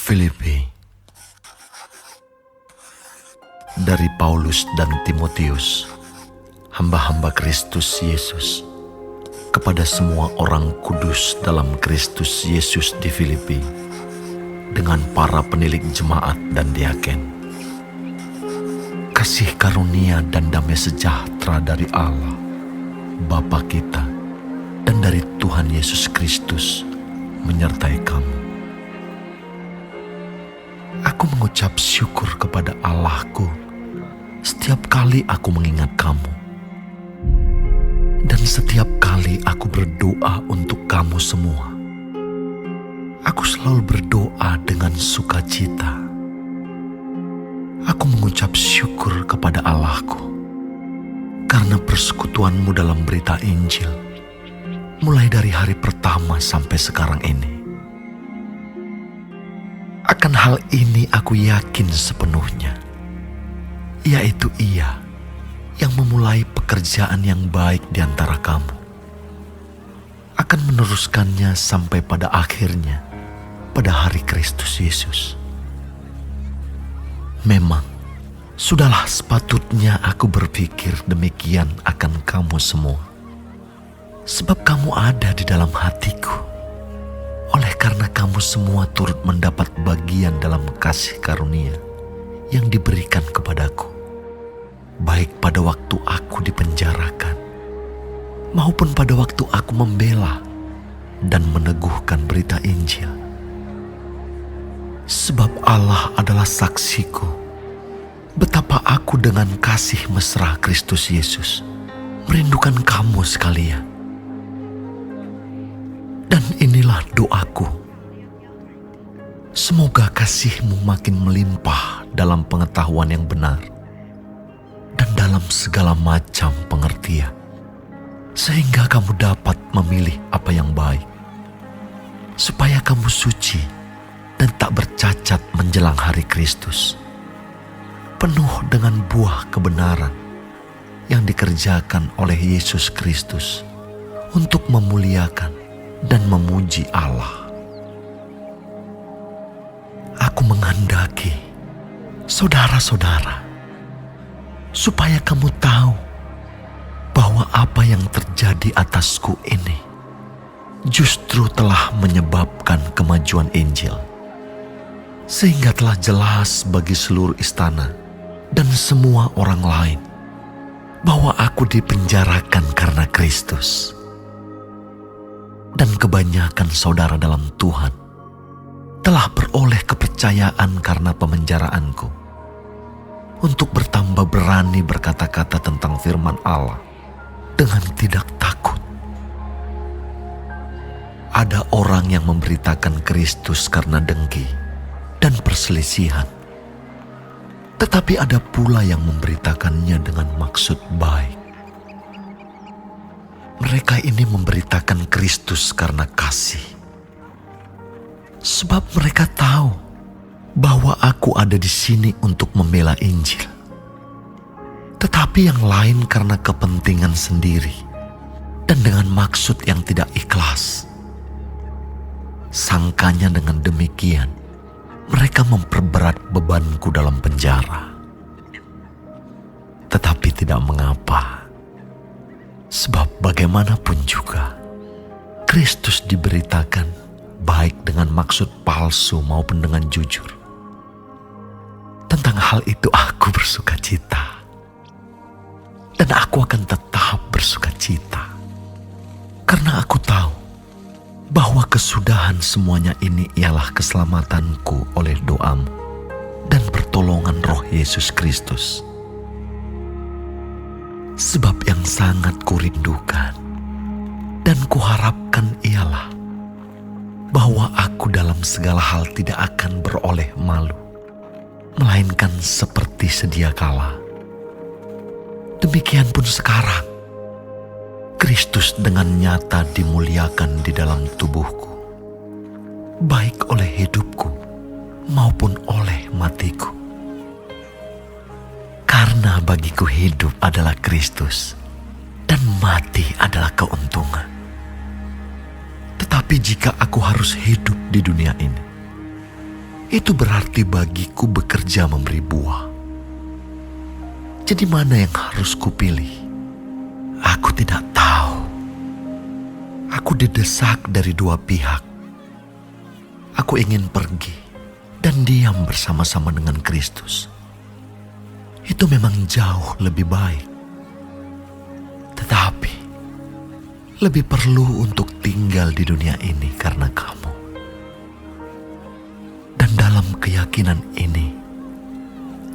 Filipi. Dari Paulus dan Timotius, hamba-hamba Kristus Yesus, kepada semua orang kudus dalam Kristus Yesus di Filipi, dengan para penilik jemaat dan diaken. Kasih karunia dan damai sejahtera dari Allah, Bapa kita, dan dari Tuhan Yesus Kristus menyertai kamu. Aku mengucap syukur kepada Allahku setiap kali aku mengingat kamu. Dan setiap kali aku berdoa untuk kamu semua. Aku selalu berdoa dengan sukacita. Aku mengucap syukur kepada Allahku karena persekutuanmu dalam berita Injil, mulai dari hari pertama sampai sekarang ini. Akan hal ini aku yakin sepenuhnya, yaitu Ia yang memulai pekerjaan yang baik di antara kamu akan meneruskannya sampai pada akhirnya pada hari Kristus Yesus. Memang, sudahlah sepatutnya aku berpikir demikian akan kamu semua, sebab kamu ada di dalam hatiku. Oleh karena kamu semua turut mendapat bagian dalam kasih karunia yang diberikan kepadaku, baik pada waktu aku dipenjarakan, maupun pada waktu aku membela dan meneguhkan berita Injil. Sebab Allah adalah saksiku, betapa aku dengan kasih mesra Kristus Yesus merindukan kamu sekalian. Dan inilah doaku, semoga kasih-Mu makin melimpah dalam pengetahuan yang benar dan dalam segala macam pengertian, sehingga kamu dapat memilih apa yang baik, supaya kamu suci dan tak bercacat menjelang hari Kristus, penuh dengan buah kebenaran yang dikerjakan oleh Yesus Kristus untuk memuliakan dan memuji Allah. Aku menghendaki, saudara-saudara, supaya kamu tahu bahwa apa yang terjadi atasku ini justru telah menyebabkan kemajuan Injil, sehingga telah jelas bagi seluruh istana dan semua orang lain bahwa aku dipenjarakan karena Kristus. Dan kebanyakan saudara dalam Tuhan telah beroleh kepercayaan karena pemenjaraanku, untuk bertambah berani berkata-kata tentang firman Allah dengan tidak takut. Ada orang yang memberitakan Kristus karena dengki dan perselisihan, tetapi ada pula yang memberitakannya dengan maksud baik. Mereka ini memberitakan Kristus karena kasih, sebab mereka tahu bahwa aku ada di sini untuk membela Injil. Tetapi yang lain karena kepentingan sendiri dan dengan maksud yang tidak ikhlas. Sangkanya dengan demikian, mereka memperberat bebanku dalam penjara. Tetapi tidak mengapa. Sebab bagaimanapun juga, Kristus diberitakan baik dengan maksud palsu maupun dengan jujur. Tentang hal itu aku bersukacita. Dan aku akan tetap bersukacita. Karena aku tahu bahwa kesudahan semuanya ini ialah keselamatanku oleh doamu dan pertolongan Roh Yesus Kristus. Sebab yang sangat kurindukan dan kuharapkan ialah bahwa aku dalam segala hal tidak akan beroleh malu, melainkan seperti sedia kala. Demikian pun sekarang, Kristus dengan nyata dimuliakan di dalam tubuhku, baik oleh hidupku maupun oleh matiku. Karena bagiku hidup adalah Kristus dan mati adalah keuntungan. Tetapi jika aku harus hidup di dunia ini, itu berarti bagiku bekerja memberi buah. Jadi mana yang harus kupilih? Aku tidak tahu. Aku didesak dari dua pihak. Aku ingin pergi dan diam bersama-sama dengan Kristus. Itu memang jauh lebih baik. Tetapi lebih perlu untuk tinggal di dunia ini karena kamu. Dan dalam keyakinan ini,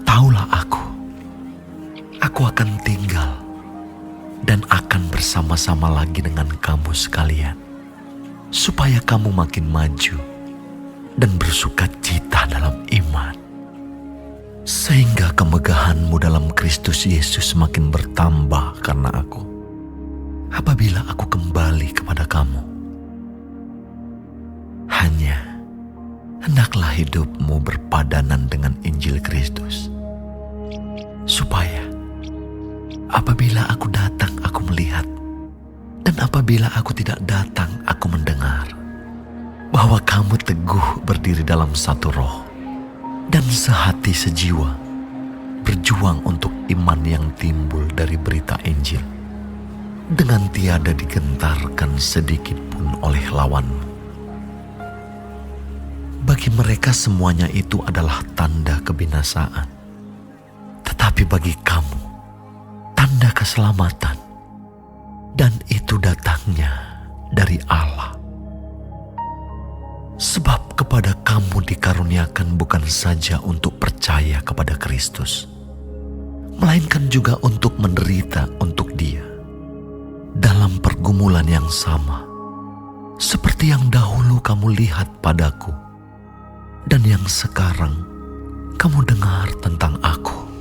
taulah aku akan tinggal dan akan bersama-sama lagi dengan kamu sekalian, supaya kamu makin maju dan bersuka cita dalam iman, sehingga kemegahanmu dalam Kristus Yesus makin bertambah karena aku, apabila aku kembali kepada kamu. Hanya hendaklah hidupmu berpadanan dengan Injil Kristus, supaya apabila aku datang aku melihat, dan apabila aku tidak datang aku mendengar, bahwa kamu teguh berdiri dalam satu roh, dan sehati sejiwa, berjuang untuk iman yang timbul dari berita Injil, dengan tiada digentarkan sedikit pun oleh lawanmu. Bagi mereka semuanya itu adalah tanda kebinasaan, tetapi bagi kamu tanda keselamatan, dan itu datangnya dari Allah. Sebab kepada kamu dikaruniakan bukan saja untuk percaya kepada Kristus, melainkan juga untuk menderita untuk Dia dalam pergumulan yang sama, seperti yang dahulu kamu lihat padaku, dan yang sekarang kamu dengar tentang aku.